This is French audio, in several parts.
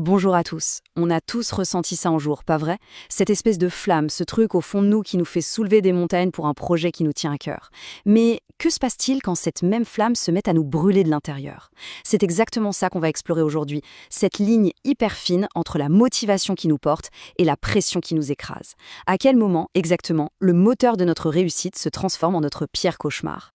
Bonjour à tous. On a tous ressenti ça un jour, pas vrai? Cette espèce de flamme, ce truc au fond de nous qui nous fait soulever des montagnes pour un projet qui nous tient à cœur. Mais que se passe-t-il quand cette même flamme se met à nous brûler de l'intérieur? C'est exactement ça qu'on va explorer aujourd'hui, cette ligne hyper fine entre la motivation qui nous porte et la pression qui nous écrase. À quel moment, exactement, le moteur de notre réussite se transforme en notre pire cauchemar?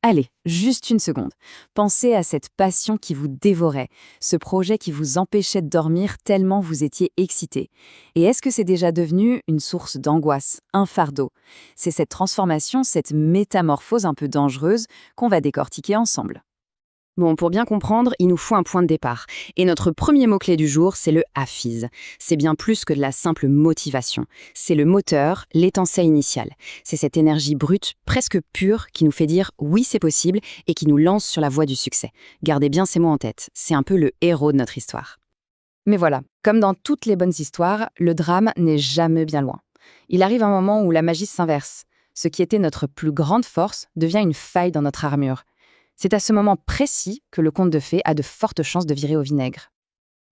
Allez, juste une seconde. Pensez à cette passion qui vous dévorait, ce projet qui vous empêchait de dormir tellement vous étiez excité. Et est-ce que c'est déjà devenu une source d'angoisse, un fardeau? C'est cette transformation, cette métamorphose un peu dangereuse qu'on va décortiquer ensemble. Bon, pour bien comprendre, il nous faut un point de départ. Et notre premier mot-clé du jour, c'est le hafiz. C'est bien plus que de la simple motivation. C'est le moteur, l'étincelle initiale. C'est cette énergie brute, presque pure, qui nous fait dire oui, c'est possible et qui nous lance sur la voie du succès. Gardez bien ces mots en tête. C'est un peu le héros de notre histoire. Mais voilà, comme dans toutes les bonnes histoires, le drame n'est jamais bien loin. Il arrive un moment où la magie s'inverse. Ce qui était notre plus grande force devient une faille dans notre armure. C'est à ce moment précis que le conte de fées a de fortes chances de virer au vinaigre.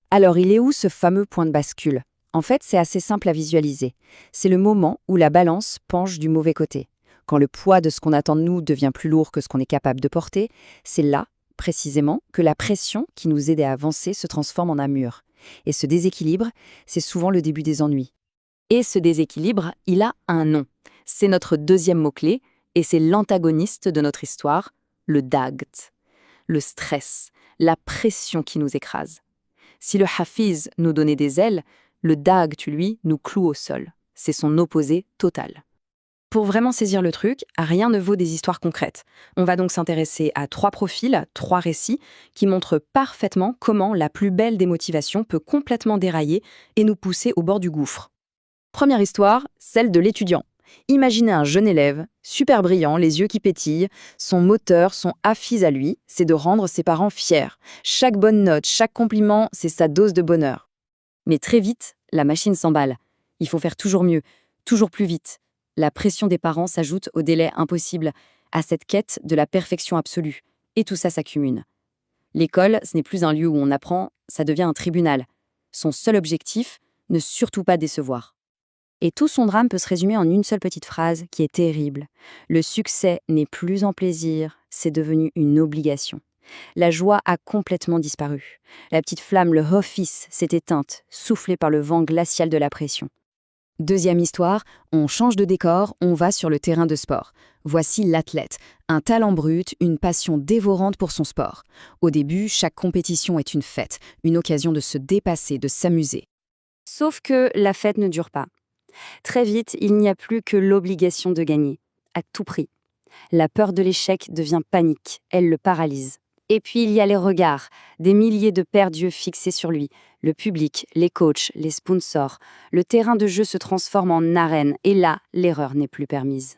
Alors, il est où ce fameux point de bascule? En fait, c'est assez simple à visualiser. C'est le moment où la balance penche du mauvais côté. Quand le poids de ce qu'on attend de nous devient plus lourd que ce qu'on est capable de porter, c'est là, précisément, que la pression qui nous aidait à avancer se transforme en amure. Et ce déséquilibre, c'est souvent le début des ennuis. Et ce déséquilibre, il a un nom. C'est notre deuxième mot-clé, et c'est l'antagoniste de notre histoire, le dagt, le stress, la pression qui nous écrase. Si le hafiz nous donnait des ailes, le dagt, lui, nous cloue au sol. C'est son opposé total. Pour vraiment saisir le truc, rien ne vaut des histoires concrètes. On va donc s'intéresser à 3 profils, 3 récits, qui montrent parfaitement comment la plus belle des motivations peut complètement dérailler et nous pousser au bord du gouffre. Première histoire, celle de l'étudiant. Imaginez un jeune élève, super brillant, les yeux qui pétillent. Son moteur, son hafiz à lui, c'est de rendre ses parents fiers. Chaque bonne note, chaque compliment, c'est sa dose de bonheur. Mais très vite, la machine s'emballe. Il faut faire toujours mieux, toujours plus vite. La pression des parents s'ajoute au délai impossible, à cette quête de la perfection absolue. Et tout ça s'accumule. L'école, ce n'est plus un lieu où on apprend, ça devient un tribunal. Son seul objectif, ne surtout pas décevoir. Et tout son drame peut se résumer en une seule petite phrase qui est terrible. Le succès n'est plus un plaisir, c'est devenu une obligation. La joie a complètement disparu. La petite flamme, le hafiz, s'est éteinte, soufflée par le vent glacial de la pression. Deuxième histoire, on change de décor, on va sur le terrain de sport. Voici l'athlète, un talent brut, une passion dévorante pour son sport. Au début, chaque compétition est une fête, une occasion de se dépasser, de s'amuser. Sauf que la fête ne dure pas. Très vite, il n'y a plus que l'obligation de gagner, à tout prix. La peur de l'échec devient panique, elle le paralyse. Et puis il y a les regards, des milliers de paires d'yeux fixés sur lui, le public, les coachs, les sponsors. Le terrain de jeu se transforme en arène, et là, l'erreur n'est plus permise.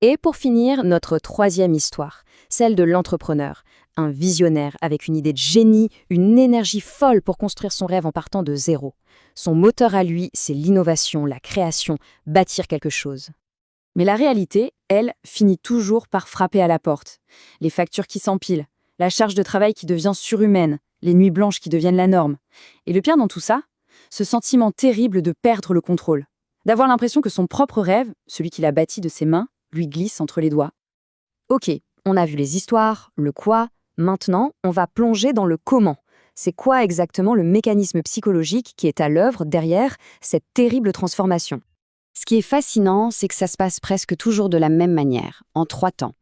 Et pour finir, notre troisième histoire, celle de l'entrepreneur. Un visionnaire avec une idée de génie, une énergie folle pour construire son rêve en partant de zéro. Son moteur à lui, c'est l'innovation, la création, bâtir quelque chose. Mais la réalité, elle, finit toujours par frapper à la porte. Les factures qui s'empilent, la charge de travail qui devient surhumaine, les nuits blanches qui deviennent la norme. Et le pire dans tout ça, ce sentiment terrible de perdre le contrôle. D'avoir l'impression que son propre rêve, celui qu'il a bâti de ses mains, lui glisse entre les doigts. Ok, on a vu les histoires, le quoi. Maintenant, on va plonger dans le comment. C'est quoi exactement le mécanisme psychologique qui est à l'œuvre derrière cette terrible transformation? Ce qui est fascinant, c'est que ça se passe presque toujours de la même manière, en 3 temps.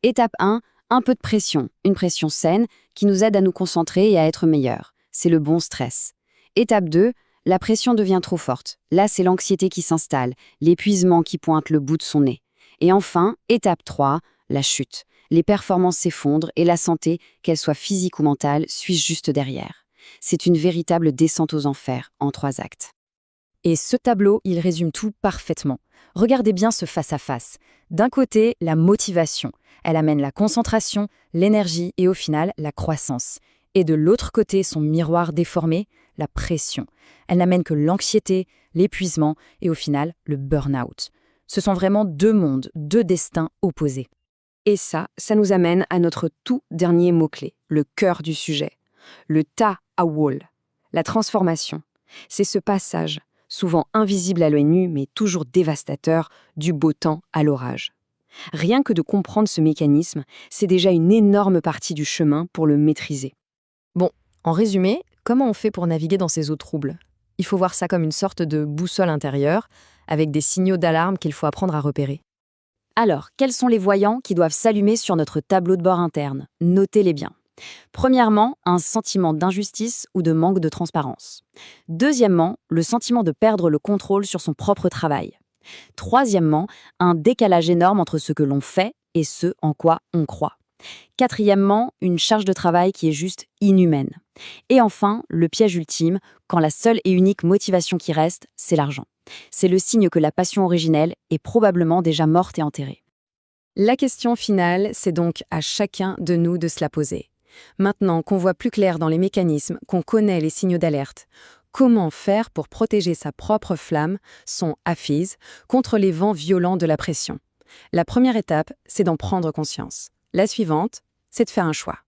Étape 1, un peu de pression, une pression saine qui nous aide à nous concentrer et à être meilleurs. C'est le bon stress. Étape 2, la pression devient trop forte. Là, c'est l'anxiété qui s'installe, l'épuisement qui pointe le bout de son nez. Et enfin, étape 3, la chute. Les performances s'effondrent et la santé, qu'elle soit physique ou mentale, suit juste derrière. C'est une véritable descente aux enfers, en 3 actes. Et ce tableau, il résume tout parfaitement. Regardez bien ce face-à-face. D'un côté, la motivation. Elle amène la concentration, l'énergie et au final, la croissance. Et de l'autre côté, son miroir déformé, la pression. Elle n'amène que l'anxiété, l'épuisement et au final, le burn-out. Ce sont vraiment 2 mondes, 2 destins opposés. Et ça nous amène à notre tout dernier mot-clé, le cœur du sujet, le ta'awul, La transformation, c'est ce passage, souvent invisible à l'œil nu mais toujours dévastateur, du beau temps à l'orage. Rien que de comprendre ce mécanisme, c'est déjà une énorme partie du chemin pour le maîtriser. Bon, en résumé, comment on fait pour naviguer dans ces eaux troubles? Il faut voir ça comme une sorte de boussole intérieure, avec des signaux d'alarme qu'il faut apprendre à repérer. Alors, quels sont les voyants qui doivent s'allumer sur notre tableau de bord interne? Notez-les bien. Premièrement, un sentiment d'injustice ou de manque de transparence. Deuxièmement, le sentiment de perdre le contrôle sur son propre travail. Troisièmement, un décalage énorme entre ce que l'on fait et ce en quoi on croit. Quatrièmement, une charge de travail qui est juste inhumaine. Et enfin, le piège ultime, quand la seule et unique motivation qui reste, c'est l'argent. C'est le signe que la passion originelle est probablement déjà morte et enterrée. La question finale, c'est donc à chacun de nous de se la poser. Maintenant qu'on voit plus clair dans les mécanismes, qu'on connaît les signaux d'alerte, comment faire pour protéger sa propre flamme, son hafiz, contre les vents violents de la pression? La première étape, c'est d'en prendre conscience. La suivante, c'est de faire un choix.